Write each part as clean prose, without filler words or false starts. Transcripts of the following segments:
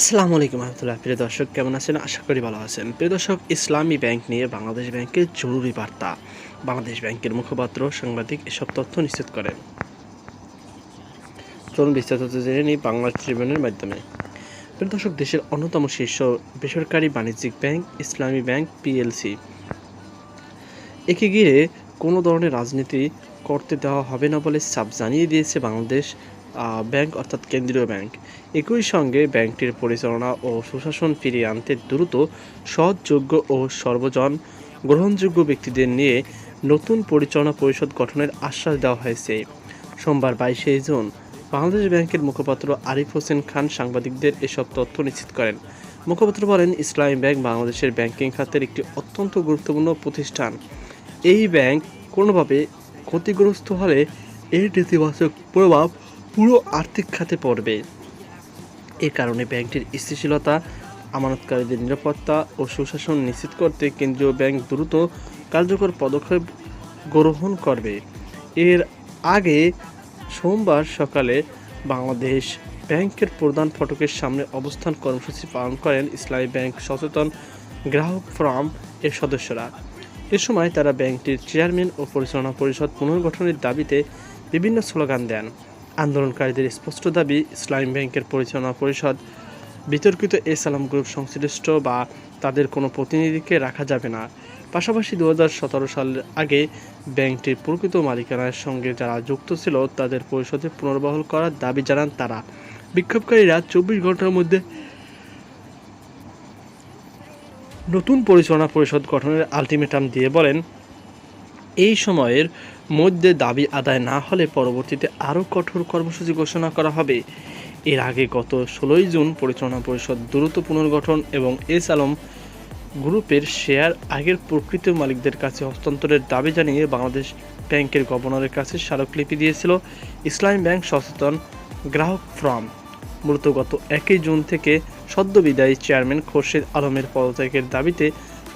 আসসালামু আলাইকুম রহমতুল্লাহ। প্রিয় দর্শক, কেমন আছেন? আশা করি ভালো আছেন। প্রিয় দর্শক, ইসলামী ব্যাংক নিয়ে বাংলাদেশ ব্যাংকের জরুরি বার্তা। বাংলাদেশ ব্যাংকের মুখপাত্র সাংবাদিক এসব তথ্য নিশ্চিত করেন। চলুন বিস্তারিত জেনে নিই বাংলা ট্রিবিউনের মাধ্যমে। প্রিয় দর্শক, দেশের অন্যতম শীর্ষ বেসরকারি বাণিজ্যিক ব্যাংক ইসলামী ব্যাংক পিএলসি একে ঘিরে কোনো ধরনের রাজনীতি করতে দেওয়া হবে না বলে সাফ জানিয়ে দিয়েছে বাংলাদেশ ব্যাংক অর্থাৎ কেন্দ্রীয় ব্যাংক। একই সঙ্গে ব্যাংকটির পরিচালনা ও সুশাসন ফিরিয়ে আনতে দ্রুত সহযোগ্য ও সর্বজন গ্রহণযোগ্য ব্যক্তিদের নিয়ে নতুন পরিচালনা পরিষদ গঠনের আশ্বাস দেওয়া হয়েছে। সোমবার 22শে জুন বাংলাদেশ ব্যাংকের মুখপাত্র আরিফ হোসেন খান সাংবাদিকদের এসব তথ্য নিশ্চিত করেন। মুখপাত্র বলেন, ইসলামী ব্যাংক বাংলাদেশের ব্যাংকিং খাতের একটি অত্যন্ত গুরুত্বপূর্ণ প্রতিষ্ঠান। এই ব্যাংক কোনোভাবে ক্ষতিগ্রস্ত হলে এর নেতিবাচক প্রভাব পুরো আর্থিক খাতে পড়বে। এ কারণে ব্যাংকটির স্থিতিশীলতা, আমানতকারীদের নিরাপত্তা ও সুশাসন নিশ্চিত করতে কেন্দ্রীয় ব্যাংক দ্রুত কার্যকর পদক্ষেপ গ্রহণ করবে। এর আগে সোমবার সকালে বাংলাদেশ ব্যাংকের প্রধান ফটকের সামনে অবস্থান কর্মসূচি পালন করেন ইসলামী ব্যাংক সচেতন গ্রাহক ফোরাম এর সদস্যরা। এ সময় তারা ব্যাংকটির চেয়ারম্যান ও পরিচালনা পরিষদ পুনর্গঠনের দাবিতে বিভিন্ন স্লোগান দেন। আন্দোলনকারীদের স্পষ্ট দাবি, ইসলামী ব্যাংকের পরিচালনা পরিষদ বিতর্কিত সালাম গ্রুপ সংশ্লিষ্ট বা তাদের কোনো প্রতিনিধিকে রাখা যাবে না। পাশাপাশি 2017 সালের আগে ব্যাংকটির প্রকৃত মালিকানার সঙ্গে যারা যুক্ত ছিল তাদের পরিষদে পুনর্বহাল করার দাবি জানান তারা। বিক্ষোভকারীরা 24 ঘন্টার মধ্যে নতুন পরিচালনা পরিষদ গঠনের আলটিমেটাম দিয়ে বলেন, এই সময়ের মধ্যে দাবি আদায় না হলে পরবর্তীতে আরও কঠোর কর্মসূচি ঘোষণা করা হবে। এর আগে গত 16 জুন পরিচালনা পরিষদ দ্রুত পুনর্গঠন এবং সালাম গ্রুপের শেয়ার আগের প্রকৃত মালিকদের কাছে হস্তান্তরের দাবি জানিয়ে বাংলাদেশ ব্যাংকের গভর্নরের কাছে স্মারকলিপি দিয়েছিল ইসলামী ব্যাংক সচেতন গ্রাহক ফোরাম। মূলত গত 1 জুন থেকে সদ্যবিদায়ী চেয়ারম্যান খোরশেদ আলমের পদত্যাগের দাবিতে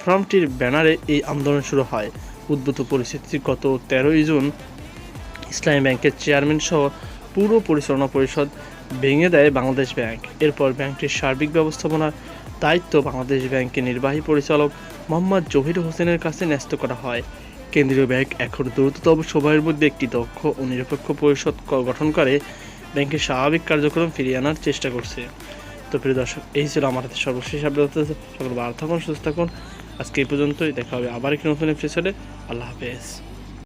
ফোরামটির ব্যানারে এই আন্দোলন শুরু হয়। উদ্ভূত পরিস্থিতি গত 13 জুন ইসলামী ব্যাংকের চেয়ারম্যান সহ পুরো পরিচালনা পরিষদ ভেঙে দেয় বাংলাদেশ ব্যাংক। এরপর ব্যাংকটির সার্বিক ব্যবস্থাপনার দায়িত্ব বাংলাদেশ ব্যাংকের নির্বাহী পরিচালক মোহাম্মদ জহির হোসেনের কাছে ন্যস্ত করা হয়। কেন্দ্রীয় ব্যাংক এখন দ্রুততম সময়ের মধ্যে একটি দক্ষ ও নিরপেক্ষ পরিষদ গঠন করে ব্যাংকের স্বাভাবিক কার্যক্রম ফিরিয়ে আনার চেষ্টা করছে। তো প্রিয় দর্শক, এই ছিল আমার হাতে সর্বশেষ আপডেট। সকল ভালো থাকুন, সুস্থ থাকুন। আজকে এই পর্যন্তই, দেখা হবে আবার একটি নতুন এপিসোডে। আল্লাহ হাফেজ।